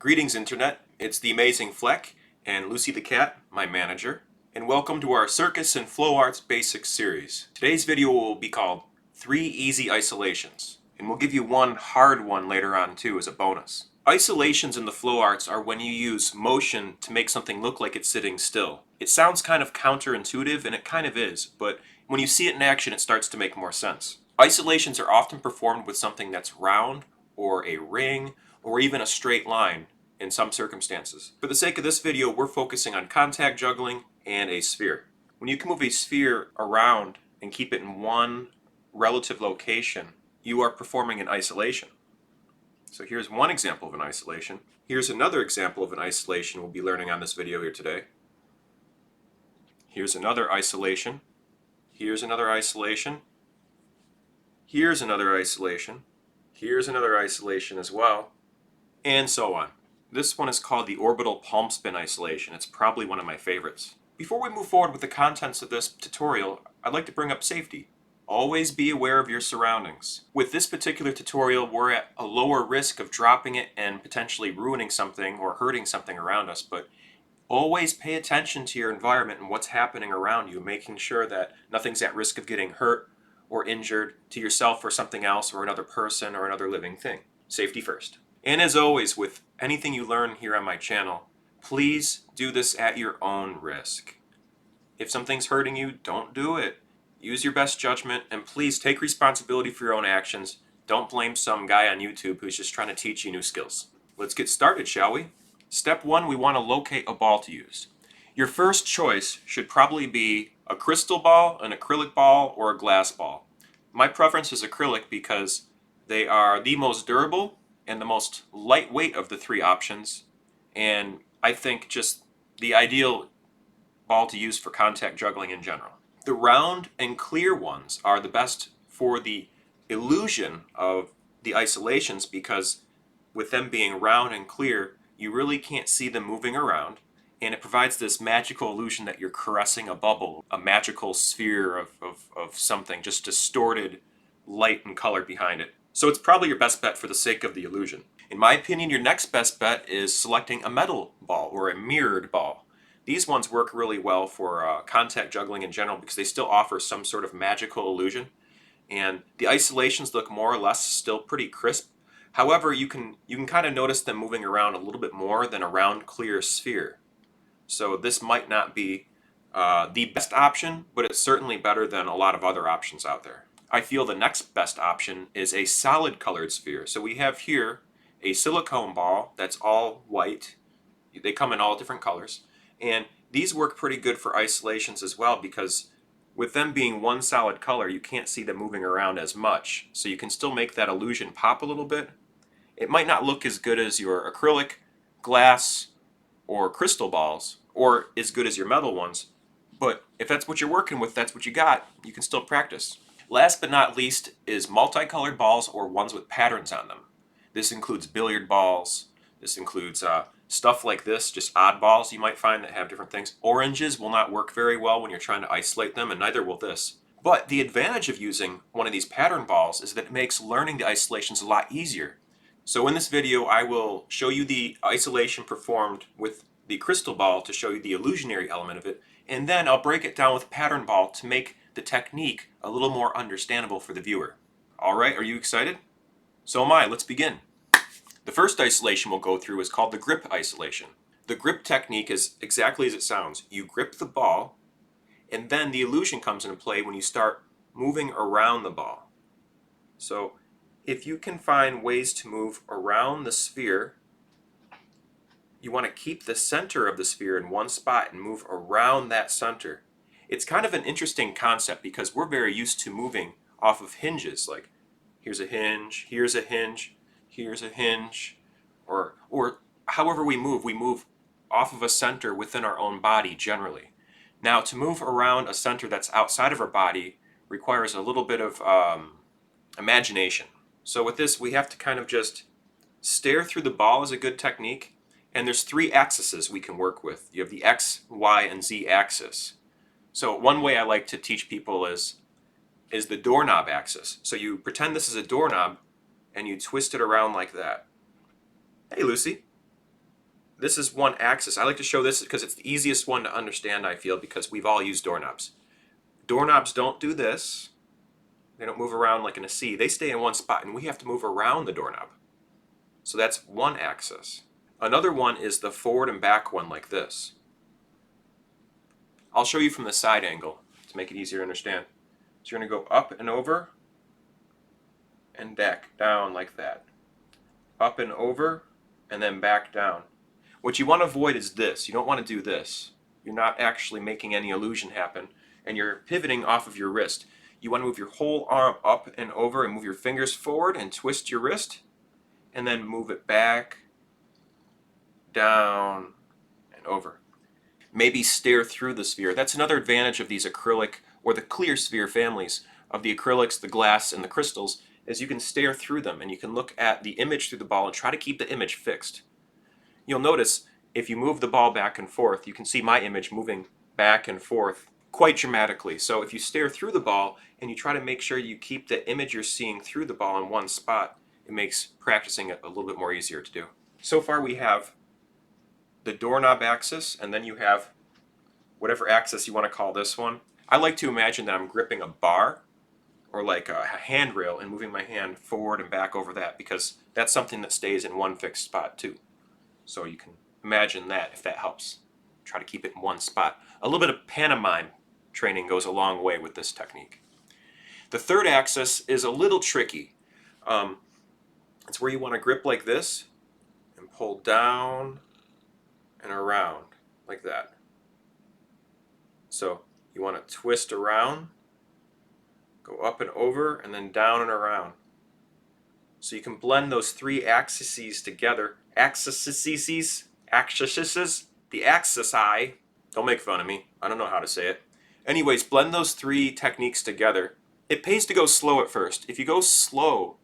Greetings, Internet. It's the amazing Flec and Lucy the cat, my manager, and welcome to our Circus and Flow Arts Basics series. Today's video will be called 3 Easy Isolations, and we'll give you one hard one later on too as a bonus. Isolations in the flow arts are when you use motion to make something look like it's sitting still. It sounds kind of counterintuitive, and it kind of is, but when you see it in action it starts to make more sense. Isolations are often performed with something that's round, or a ring, or even a straight line in some circumstances. For the sake of this video, we're focusing on contact juggling and a sphere. When you can move a sphere around and keep it in one relative location, you are performing an isolation. So here's one example of an isolation. Here's another example of an isolation we'll be learning on this video here today. Here's another isolation. Here's another isolation. Here's another isolation. Here's another isolation as well. And so on. This one is called the Orbital palm spin isolation. It's probably one of my favorites. Before we move forward with the contents of this tutorial, I'd like to bring up safety. Always be aware of your surroundings. With this particular tutorial, we're at a lower risk of dropping it and potentially ruining something or hurting something around us, but always pay attention to your environment and what's happening around you, making sure that nothing's at risk of getting hurt or injured to yourself or something else or another person or another living thing. Safety first. And as always, with anything you learn here on my channel, please do this at your own risk. If something's hurting you, don't do it. Use your best judgment, and please take responsibility for your own actions. Don't blame some guy on YouTube who's just trying to teach you new skills. Let's get started, shall we? Step 1, we want to locate a ball to use. Your first choice should probably be a crystal ball, an acrylic ball, or a glass ball. My preference is acrylic because they are the most durable and the most lightweight of the 3 options, and I think just the ideal ball to use for contact juggling in general. The round and clear ones are the best for the illusion of the isolations because with them being round and clear, you really can't see them moving around, and it provides this magical illusion that you're caressing a bubble, a magical sphere of something, just distorted light and color behind it. So it's probably your best bet for the sake of the illusion. In my opinion, your next best bet is selecting a metal ball or a mirrored ball. These ones work really well for contact juggling in general because they still offer some sort of magical illusion, and the isolations look more or less still pretty crisp. However, you can kind of notice them moving around a little bit more than a round clear sphere. So this might not be the best option, but it's certainly better than a lot of other options out there. I feel the next best option is a solid colored sphere. So we have here a silicone ball that's all white. They come in all different colors. And these work pretty good for isolations as well because with them being one solid color, you can't see them moving around as much. So you can still make that illusion pop a little bit. It might not look as good as your acrylic, glass, or crystal balls, or as good as your metal ones. But if that's what you're working with, that's what you got, you can still practice. Last but not least is multicolored balls or ones with patterns on them. This includes billiard balls. This includes stuff like this, just odd balls you might find that have different things. Oranges will not work very well when you're trying to isolate them, and neither will this. But the advantage of using one of these pattern balls is that it makes learning the isolations a lot easier. So in this video, I will show you the isolation performed with the crystal ball to show you the illusionary element of it, and then I'll break it down with pattern ball to make the technique a little more understandable for the viewer. Alright, are you excited? So am I. Let's begin. The first isolation we'll go through is called the grip isolation. The grip technique is exactly as it sounds. You grip the ball, and then the illusion comes into play when you start moving around the ball. So if you can find ways to move around the sphere, you want to keep the center of the sphere in one spot and move around that center. It's kind of an interesting concept because we're very used to moving off of hinges, like here's a hinge, here's a hinge, here's a hinge, or however we move off of a center within our own body generally. Now, to move around a center that's outside of our body requires a little bit of imagination. So with this, we have to kind of just stare through the ball is a good technique, and there's 3 axes we can work with. You have the X, Y, and Z axis. So one way I like to teach people is the doorknob axis. So you pretend this is a doorknob, and you twist it around like that. Hey, Lucy. this is one axis. I like to show this because it's the easiest one to understand, I feel, because we've all used doorknobs. Doorknobs don't do this. They don't move around like in a C. They stay in one spot, and we have to move around the doorknob. So that's one axis. Another one is the forward and back one like this. I'll show you from the side angle to make it easier to understand. So you're going to go up and over and back down like that. Up and over and then back down. What you want to avoid is this. You don't want to do this. You're not actually making any illusion happen, and you're pivoting off of your wrist. You want to move your whole arm up and over and move your fingers forward and twist your wrist, and then move it back, down, and over. Maybe stare through the sphere. That's another advantage of these acrylic or the clear sphere families of the acrylics, the glass, and the crystals, is you can stare through them and you can look at the image through the ball and try to keep the image fixed. You'll notice if you move the ball back and forth, you can see my image moving back and forth quite dramatically. So if you stare through the ball and you try to make sure you keep the image you're seeing through the ball in one spot, it makes practicing it a little bit more easier to do. So far we have the doorknob axis, and then you have whatever axis you want to call this one. I like to imagine that I'm gripping a bar or like a handrail and moving my hand forward and back over that, because that's something that stays in one fixed spot too. So you can imagine that, if that helps. Try to keep it in one spot. A little bit of pantomime training goes a long way with this technique. The third axis is a little tricky. It's where you want to grip like this and pull down and around like that. So you want to twist around, go up and over, and then down and around. So you can blend those three axes together. The axis I, don't make fun of me, I don't know how to say it. Anyways, blend those three techniques together. It pays to go slow at first. If you go slow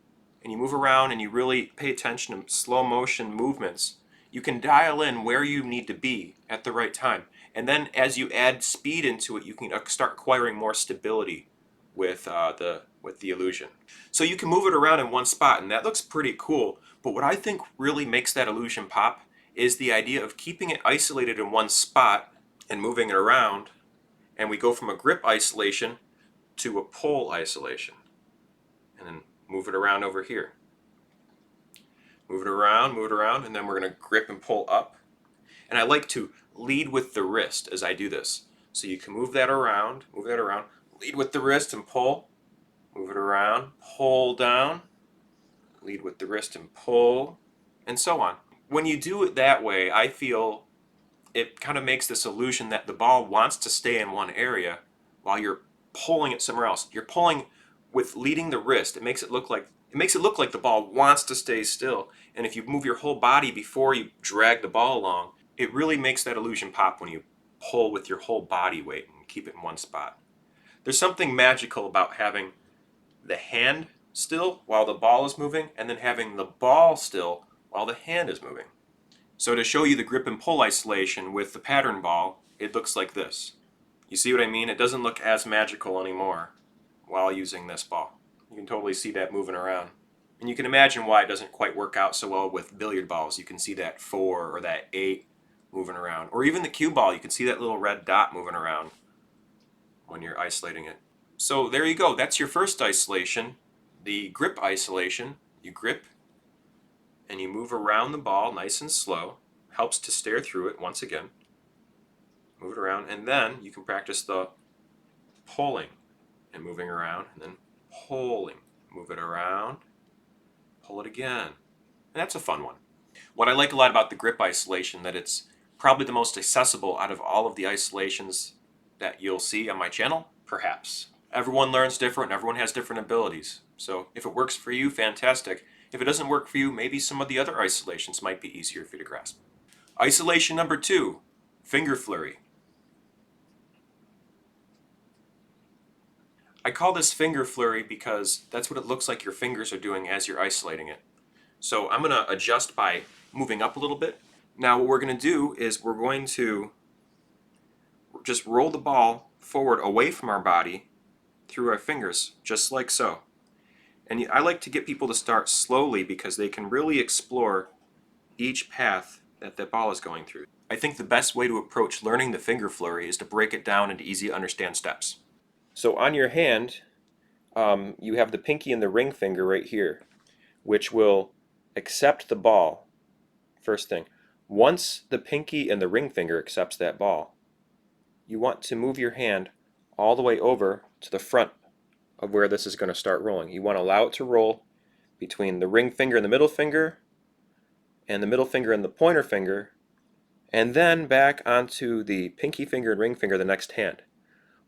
and you move around and you really pay attention to slow motion movements, you can dial in where you need to be at the right time. And then as you add speed into it, you can start acquiring more stability with the illusion. So you can move it around in one spot, and that looks pretty cool. But what I think really makes that illusion pop is the idea of keeping it isolated in one spot and moving it around. And we go from a grip isolation to a pull isolation. And then move it around over here. Move it around, and then we're going to grip and pull up. And I like to lead with the wrist as I do this. So you can move that around, lead with the wrist and pull, move it around, pull down, lead with the wrist and pull, and so on. When you do it that way, I feel it kind of makes this illusion that the ball wants to stay in one area while you're pulling it somewhere else. You're pulling with leading the wrist. It makes it look like the ball wants to stay still. And if you move your whole body before you drag the ball along, it really makes that illusion pop when you pull with your whole body weight and keep it in one spot. There's something magical about having the hand still while the ball is moving, and then having the ball still while the hand is moving. So to show you the grip and pull isolation with the pattern ball, it looks like this. You see what I mean? It doesn't look as magical anymore while using this ball. You can totally see that moving around. And you can imagine why it doesn't quite work out so well with billiard balls. You can see that 4 or that 8 moving around. Or even the cue ball, you can see that little red dot moving around when you're isolating it. So there you go. That's your first isolation, the grip isolation. You grip and you move around the ball nice and slow. Helps to stare through it once again. Move it around, and then you can practice the pulling and moving around, and then pulling. Move it around, pull it again. And that's a fun one. What I like a lot about the grip isolation, that it's probably the most accessible out of all of the isolations that you'll see on my channel, perhaps. Everyone learns different, everyone has different abilities. So if it works for you, fantastic. If it doesn't work for you, maybe some of the other isolations might be easier for you to grasp. Isolation number 2, finger flurry. I call this finger flurry because that's what it looks like your fingers are doing as you're isolating it. So I'm going to adjust by moving up a little bit. Now what we're going to do is we're going to just roll the ball forward away from our body through our fingers, just like so. And I like to get people to start slowly because they can really explore each path that the ball is going through. I think the best way to approach learning the finger flurry is to break it down into easy to understand steps. So on your hand, you have the pinky and the ring finger right here, which will accept the ball. First thing, once the pinky and the ring finger accepts that ball, you want to move your hand all the way over to the front of where this is going to start rolling. You want to allow it to roll between the ring finger and the middle finger and the pointer finger, and then back onto the pinky finger and ring finger, the next hand.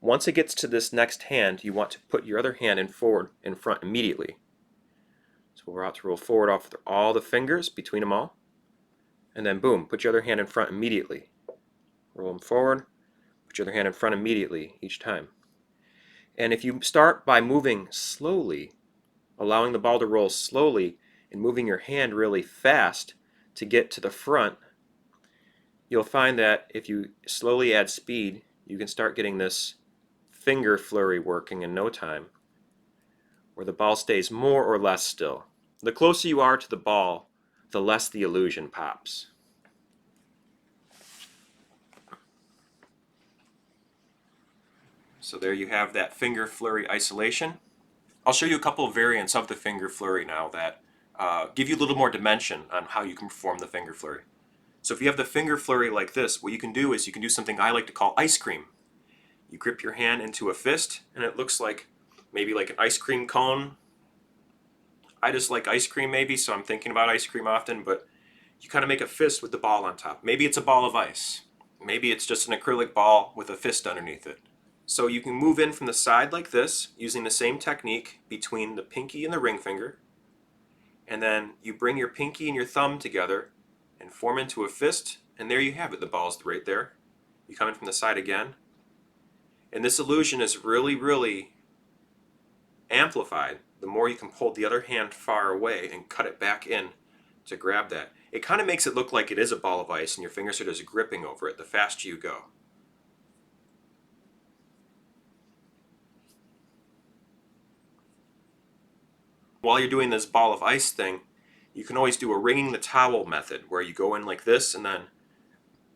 Once it gets to this next hand, you want to put your other hand in front immediately. So we're out to roll forward off all the fingers, between them all, and then boom, put your other hand in front immediately. Roll them forward, put your other hand in front immediately each time. And if you start by moving slowly, allowing the ball to roll slowly, and moving your hand really fast to get to the front, you'll find that if you slowly add speed, you can start getting this finger flurry working in no time, where the ball stays more or less still. The closer you are to the ball, the less the illusion pops. So there you have that finger flurry isolation. I'll show you a couple of variants of the finger flurry now that give you a little more dimension on how you can perform the finger flurry. So if you have the finger flurry like this, what you can do is you can do something I like to call ice cream. You grip your hand into a fist, and it looks like maybe like an ice cream cone. I just like ice cream maybe, so I'm thinking about ice cream often, but you kind of make a fist with the ball on top. Maybe it's a ball of ice. Maybe it's just an acrylic ball with a fist underneath it. So you can move in from the side like this, using the same technique between the pinky and the ring finger, and then you bring your pinky and your thumb together and form into a fist, and there you have it. The ball's right there. You come in from the side again, and this illusion is really, really amplified the more you can pull the other hand far away and cut it back in to grab that. It kind of makes it look like it is a ball of ice and your fingers are just gripping over it the faster you go. While you're doing this ball of ice thing, you can always do a ringing the towel method where you go in like this and then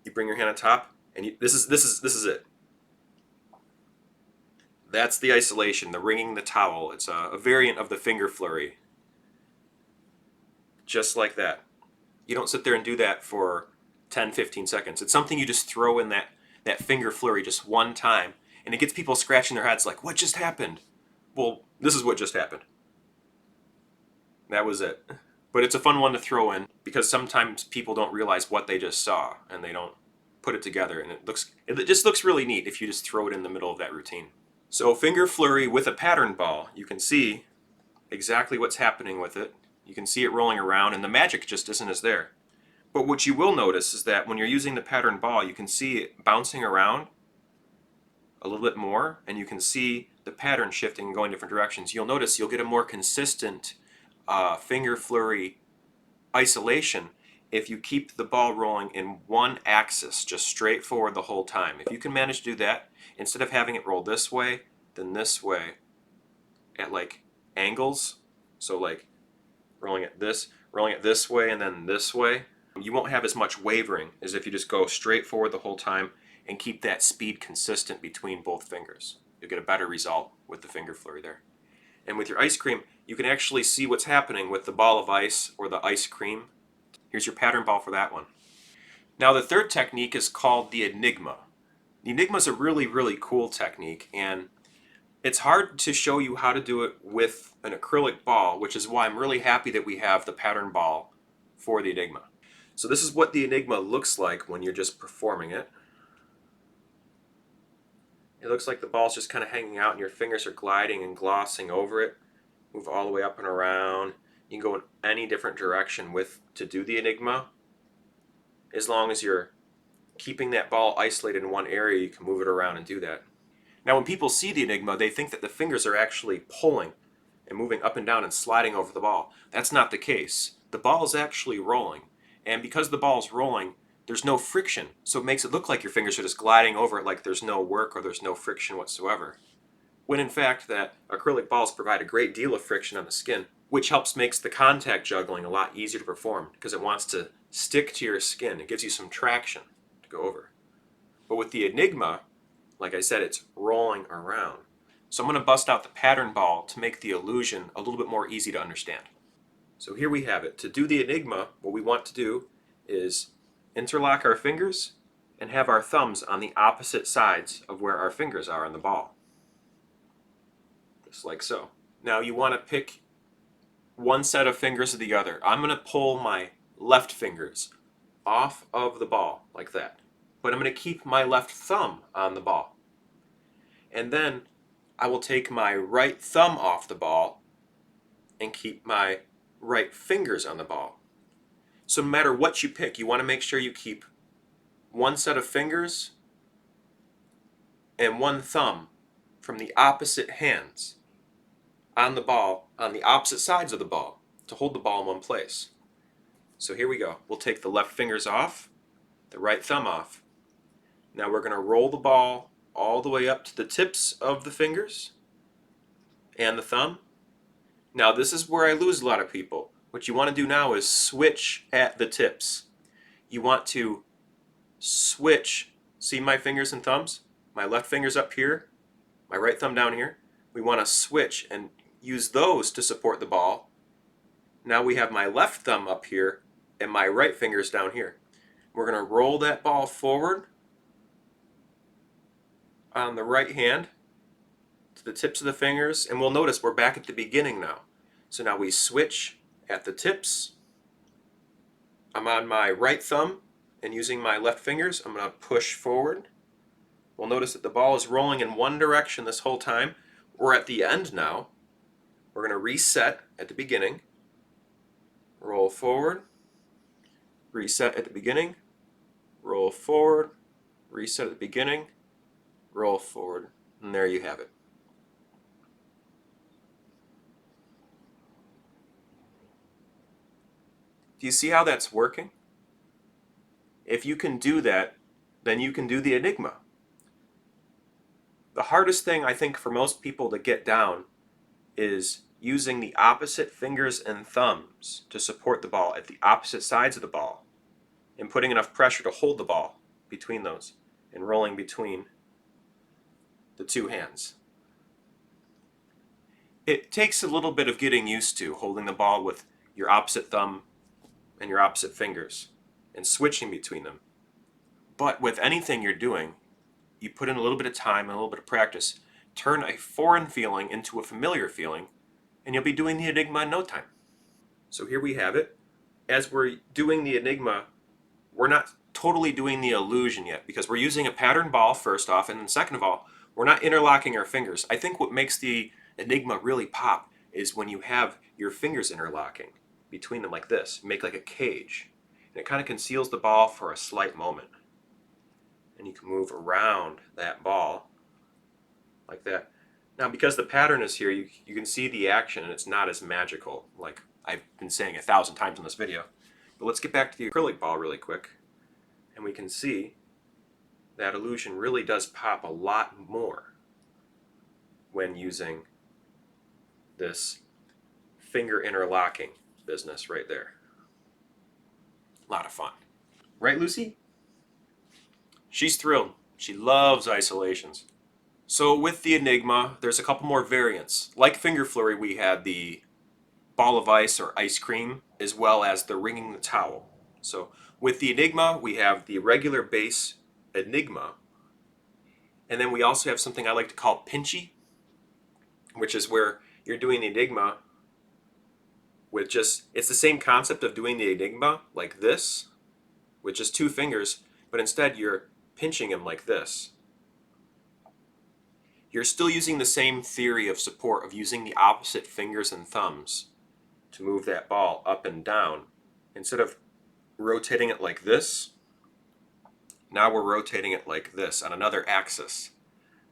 you bring your hand on top, and this is it. That's the isolation, the ringing the towel. It's a variant of the finger flurry. Just like that. You don't sit there and do that for 10-15 seconds. It's something you just throw in that finger flurry just one time, and it gets people scratching their heads like, what just happened? Well, this is what just happened. That was it. But it's a fun one to throw in because sometimes people don't realize what they just saw and they don't put it together, and it just looks really neat if you just throw it in the middle of that routine. So finger flurry with a pattern ball, you can see exactly what's happening with it. You can see it rolling around, and the magic just isn't as there. But what you will notice is that when you're using the pattern ball, you can see it bouncing around a little bit more, and you can see the pattern shifting and going different directions. You'll notice you'll get a more consistent finger flurry isolation if you keep the ball rolling in one axis, just straight forward the whole time. If you can manage to do that, instead of having it roll this way, then this way, at like angles, so like rolling it this way, and then this way, you won't have as much wavering as if you just go straight forward the whole time and keep that speed consistent between both fingers. You'll get a better result with the finger flurry there. And with your ice cream, you can actually see what's happening with the ball of ice or the ice cream. Here's your pattern ball for that one. Now the third technique is called the Enigma. The Enigma is a really, really cool technique, and it's hard to show you how to do it with an acrylic ball, which is why I'm really happy that we have the pattern ball for the Enigma. So this is what the Enigma looks like when you're just performing it. It looks like the ball's just kind of hanging out and your fingers are gliding and glossing over it. Move all the way up and around. You can go in any different direction to do the Enigma. As long as you're keeping that ball isolated in one area, you can move it around and do that. Now when people see the Enigma, they think that the fingers are actually pulling and moving up and down and sliding over the ball. That's not the case. The ball is actually rolling. And because the ball is rolling, there's no friction. So it makes it look like your fingers are just gliding over it like there's no work or there's no friction whatsoever. When in fact that acrylic balls provide a great deal of friction on the skin, which helps makes the contact juggling a lot easier to perform because it wants to stick to your skin. It gives you some traction to go over. But with the Enigma, like I said, it's rolling around. So I'm going to bust out the pattern ball to make the illusion a little bit more easy to understand. So here we have it. To do the Enigma, what we want to do is interlock our fingers and have our thumbs on the opposite sides of where our fingers are on the ball. Just like so. Now you want to pick one set of fingers or the other. I'm going to pull my left fingers off of the ball like that. But I'm going to keep my left thumb on the ball. And then I will take my right thumb off the ball and keep my right fingers on the ball. So no matter what you pick, you want to make sure you keep one set of fingers and one thumb from the opposite hands on the ball, on the opposite sides of the ball, to hold the ball in one place. So here we go. We'll take the left fingers off, the right thumb off. Now we're going to roll the ball all the way up to the tips of the fingers and the thumb. Now this is where I lose a lot of people. What you want to do now is switch at the tips. You want to switch. See my fingers and thumbs? My left finger's up here, my right thumb down here. We want to switch and use those to support the ball. Now we have my left thumb up here and my right finger's down here. We're going to roll that ball forward on the right hand to the tips of the fingers, and we'll notice we're back at the beginning now. So now we switch at the tips. I'm on my right thumb and using my left fingers, I'm going to push forward. We'll notice that the ball is rolling in one direction this whole time. We're at the end now. We're going to reset at the beginning, roll forward, reset at the beginning, roll forward, reset at the beginning, roll forward, and there you have it. Do you see how that's working? If you can do that, then you can do the Enigma. The hardest thing I think for most people to get down is using the opposite fingers and thumbs to support the ball at the opposite sides of the ball and putting enough pressure to hold the ball between those and rolling between the two hands. It takes a little bit of getting used to holding the ball with your opposite thumb and your opposite fingers and switching between them. But with anything you're doing, you put in a little bit of time and a little bit of practice, turn a foreign feeling into a familiar feeling, and you'll be doing the Enigma in no time. So here we have it. As we're doing the Enigma, we're not totally doing the illusion yet because we're using a pattern ball first off, and then second of all, we're not interlocking our fingers. I think what makes the Enigma really pop is when you have your fingers interlocking between them like this, make like a cage, and it kind of conceals the ball for a slight moment. And you can move around that ball like that. Now because the pattern is here, you can see the action and it's not as magical like I've been saying 1,000 times in this video. But let's get back to the acrylic ball really quick, and we can see that illusion really does pop a lot more when using this finger interlocking business right there. A lot of fun. Right, Lucy? She's thrilled. She loves isolations. So with the Enigma, there's a couple more variants. Like Finger Flurry, we had the ball of ice or ice cream, as well as the ringing the towel. So with the Enigma, we have the regular base Enigma, and then we also have something I like to call pinchy, which is where you're doing the Enigma with just, it's the same concept of doing the Enigma like this, with just two fingers, but instead you're pinching them like this. You're still using the same theory of support of using the opposite fingers and thumbs to move that ball up and down. Instead of rotating it like this, now we're rotating it like this on another axis.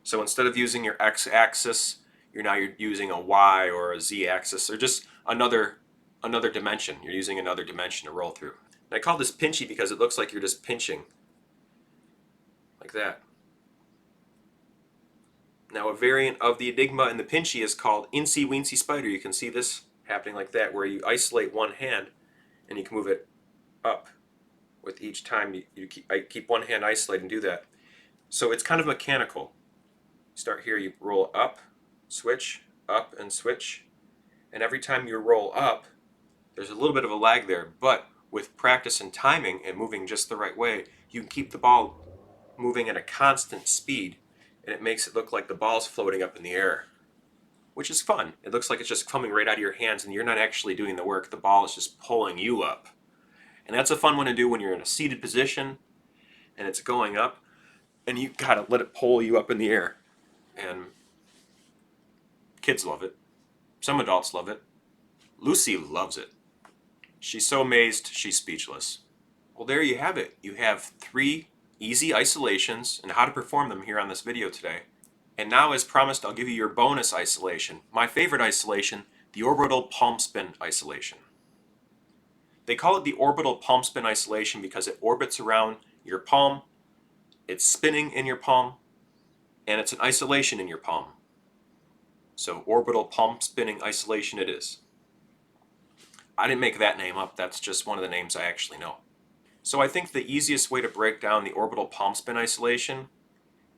So instead of using your x-axis, you're using a y or a z-axis, or just another dimension. You're using another dimension to roll through. And I call this pinchy because it looks like you're just pinching like that. Now a variant of the Enigma and the pinchy is called Incy Weensy Spider. You can see this happening like that, where you isolate one hand and you can move it up with each time I keep one hand isolated and do that. So it's kind of mechanical. Start here, you roll up, and switch. And every time you roll up, there's a little bit of a lag there, but with practice and timing and moving just the right way, you can keep the ball moving at a constant speed, and it makes it look like the ball's floating up in the air, which is fun. It looks like it's just coming right out of your hands and you're not actually doing the work. The ball is just pulling you up. And that's a fun one to do when you're in a seated position and it's going up, and you gotta let it pull you up in the air. And kids love it. Some adults love it. Lucy loves it. She's so amazed, she's speechless. Well, there you have it. You have 3 easy isolations and how to perform them here on this video today. And now, as promised, I'll give you your bonus isolation. My favorite isolation, the orbital palm spin isolation. They call it the orbital palm spin isolation because it orbits around your palm, it's spinning in your palm, and it's an isolation in your palm. So orbital palm spinning isolation it is. I didn't make that name up, that's just one of the names I actually know. So I think the easiest way to break down the orbital palm spin isolation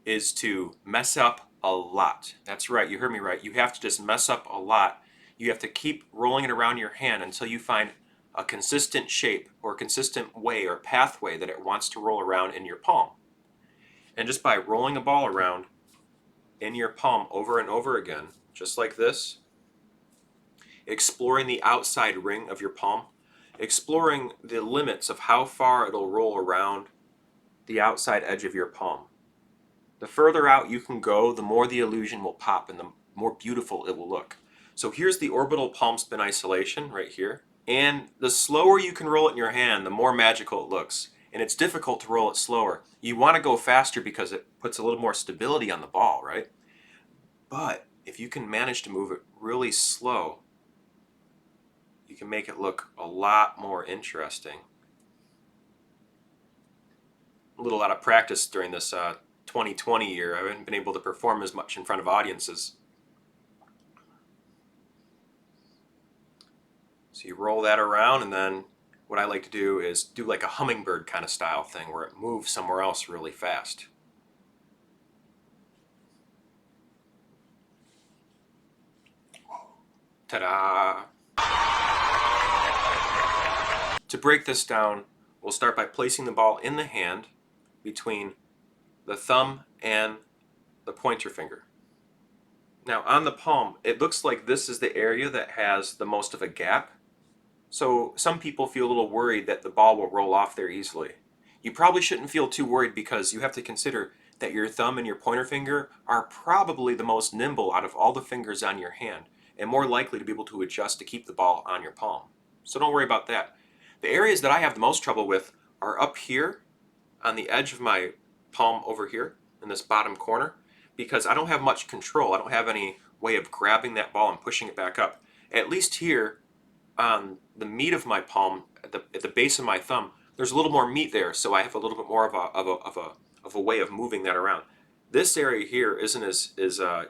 is to mess up a lot. That's right, you heard me right. You have to just mess up a lot. You have to keep rolling it around your hand until you find a consistent shape or consistent way or pathway that it wants to roll around in your palm. And just by rolling a ball around in your palm over and over again, just like this, exploring the outside ring of your palm, exploring the limits of how far it'll roll around the outside edge of your palm. The further out you can go, the more the illusion will pop and the more beautiful it will look. So here's the orbital palm spin isolation right here. And the slower you can roll it in your hand, the more magical it looks. And it's difficult to roll it slower. You want to go faster because it puts a little more stability on the ball, right? But if you can manage to move it really slow, you can make it look a lot more interesting. A little out of practice during this 2020 year. I haven't been able to perform as much in front of audiences. So you roll that around, and then what I like to do is do like a hummingbird kind of style thing where it moves somewhere else really fast. Ta-da! To break this down, we'll start by placing the ball in the hand between the thumb and the pointer finger. Now on the palm, it looks like this is the area that has the most of a gap. So some people feel a little worried that the ball will roll off there easily. You probably shouldn't feel too worried because you have to consider that your thumb and your pointer finger are probably the most nimble out of all the fingers on your hand and more likely to be able to adjust to keep the ball on your palm. So don't worry about that. The areas that I have the most trouble with are up here on the edge of my palm over here in this bottom corner because I don't have much control. I don't have any way of grabbing that ball and pushing it back up. At least here on the meat of my palm, at the base of my thumb, there's a little more meat there, so I have a little bit more of a way of moving that around. This area here isn't as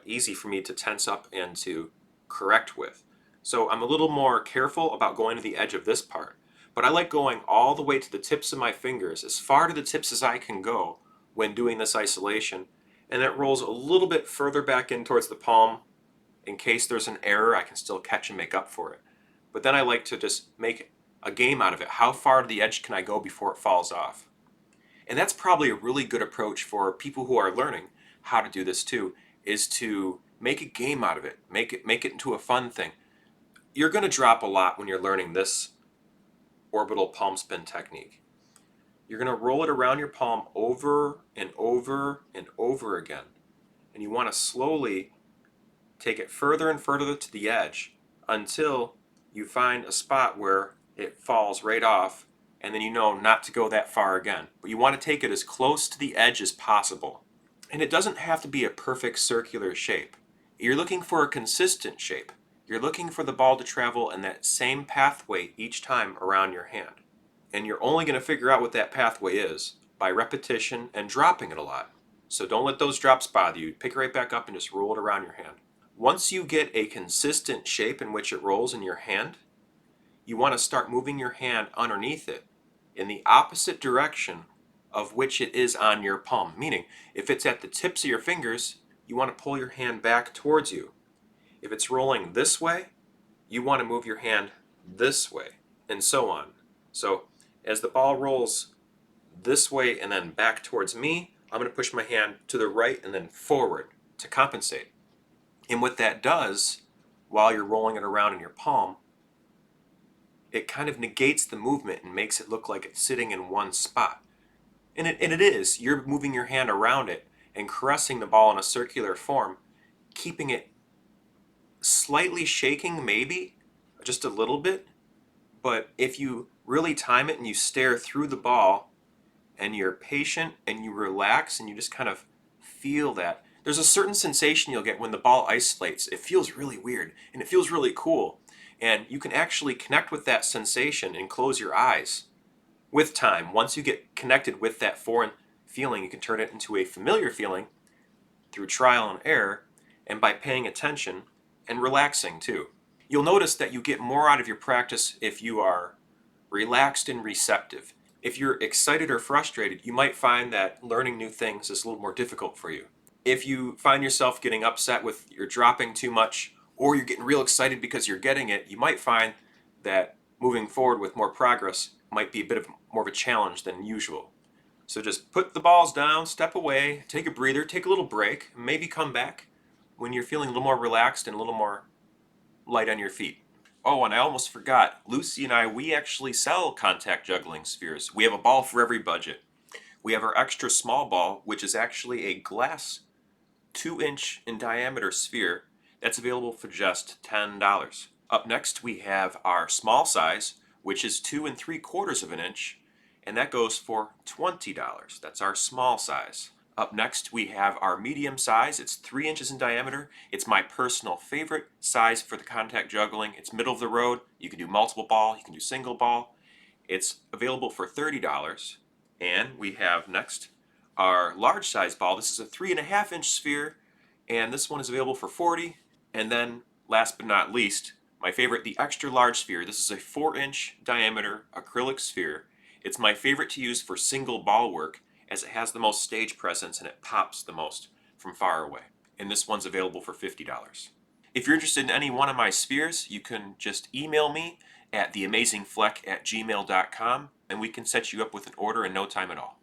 easy for me to tense up and to correct with. So I'm a little more careful about going to the edge of this part. But I like going all the way to the tips of my fingers, as far to the tips as I can go when doing this isolation. And it rolls a little bit further back in towards the palm. In case there's an error, I can still catch and make up for it. But then I like to just make a game out of it. How far to the edge can I go before it falls off? And that's probably a really good approach for people who are learning how to do this too, is to make a game out of it. Make it into a fun thing. You're going to drop a lot when you're learning this orbital palm spin technique. You're going to roll it around your palm over and over and over again. And you want to slowly take it further and further to the edge until you find a spot where it falls right off, and then you know not to go that far again. But you want to take it as close to the edge as possible. And it doesn't have to be a perfect circular shape. You're looking for a consistent shape. You're looking for the ball to travel in that same pathway each time around your hand. And you're only going to figure out what that pathway is by repetition and dropping it a lot. So don't let those drops bother you. Pick it right back up and just roll it around your hand. Once you get a consistent shape in which it rolls in your hand, you want to start moving your hand underneath it in the opposite direction of which it is on your palm. Meaning, if it's at the tips of your fingers, you want to pull your hand back towards you. If it's rolling this way, you want to move your hand this way, and so on. So as the ball rolls this way and then back towards me, I'm going to push my hand to the right and then forward to compensate. And what that does, while you're rolling it around in your palm, it kind of negates the movement and makes it look like it's sitting in one spot. And it is. You're moving your hand around it and caressing the ball in a circular form, keeping it slightly shaking, maybe, just a little bit. But if you really time it and you stare through the ball and you're patient and you relax and you just kind of feel that, there's a certain sensation you'll get when the ball isolates. It feels really weird and it feels really cool. And you can actually connect with that sensation and close your eyes. With time, once you get connected with that foreign feeling, you can turn it into a familiar feeling through trial and error and by paying attention and relaxing too. You'll notice that you get more out of your practice if you are relaxed and receptive. If you're excited or frustrated, you might find that learning new things is a little more difficult for you. If you find yourself getting upset with you're dropping too much, or you're getting real excited because you're getting it, you might find that moving forward with more progress might be a bit of more of a challenge than usual. So just put the balls down, step away, take a breather, take a little break, and maybe come back when you're feeling a little more relaxed and a little more light on your feet. Oh, and I almost forgot, Lucy and I, we actually sell contact juggling spheres. We have a ball for every budget. We have our extra small ball, which is actually a glass 2-inch in diameter sphere that's available for just $10. Up next, we have our small size, which is 2 3/4 of an inch, and that goes for $20. That's our small size. Up next, we have our medium size. It's 3 inches in diameter. It's my personal favorite size for the contact juggling. It's middle of the road. You can do multiple ball. You can do single ball. It's available for $30. And we have next our large size ball. This is a 3.5-inch sphere, and this one is available for $40. And then, last but not least, my favorite, the extra large sphere. This is a 4-inch diameter acrylic sphere. It's my favorite to use for single ball work, as it has the most stage presence and it pops the most from far away. And this one's available for $50. If you're interested in any one of my spheres, you can just email me at theamazingflec@gmail.com and we can set you up with an order in no time at all.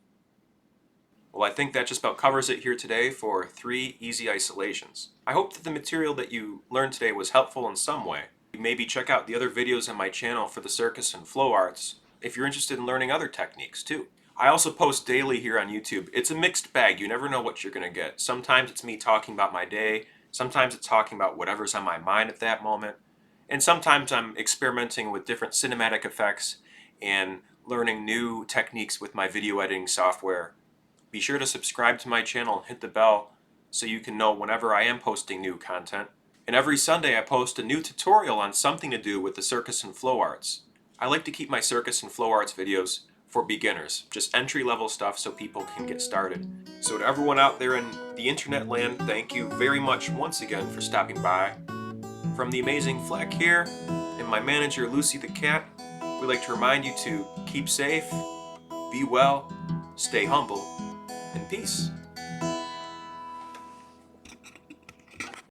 Well, I think that just about covers it here today for 3 easy isolations. I hope that the material that you learned today was helpful in some way. Maybe check out the other videos on my channel for the Circus and Flow Arts if you're interested in learning other techniques too. I also post daily here on YouTube. It's a mixed bag. You never know what you're going to get. Sometimes it's me talking about my day. Sometimes it's talking about whatever's on my mind at that moment. And sometimes I'm experimenting with different cinematic effects and learning new techniques with my video editing software. Be sure to subscribe to my channel and hit the bell so you can know whenever I am posting new content. And every Sunday I post a new tutorial on something to do with the Circus and Flow Arts. I like to keep my Circus and Flow Arts videos for beginners, just entry-level stuff so people can get started. So to everyone out there in the internet land, thank you very much once again for stopping by. From the Amazing Flec here, and my manager Lucy the Cat, we'd like to remind you to keep safe, be well, stay humble, and peace.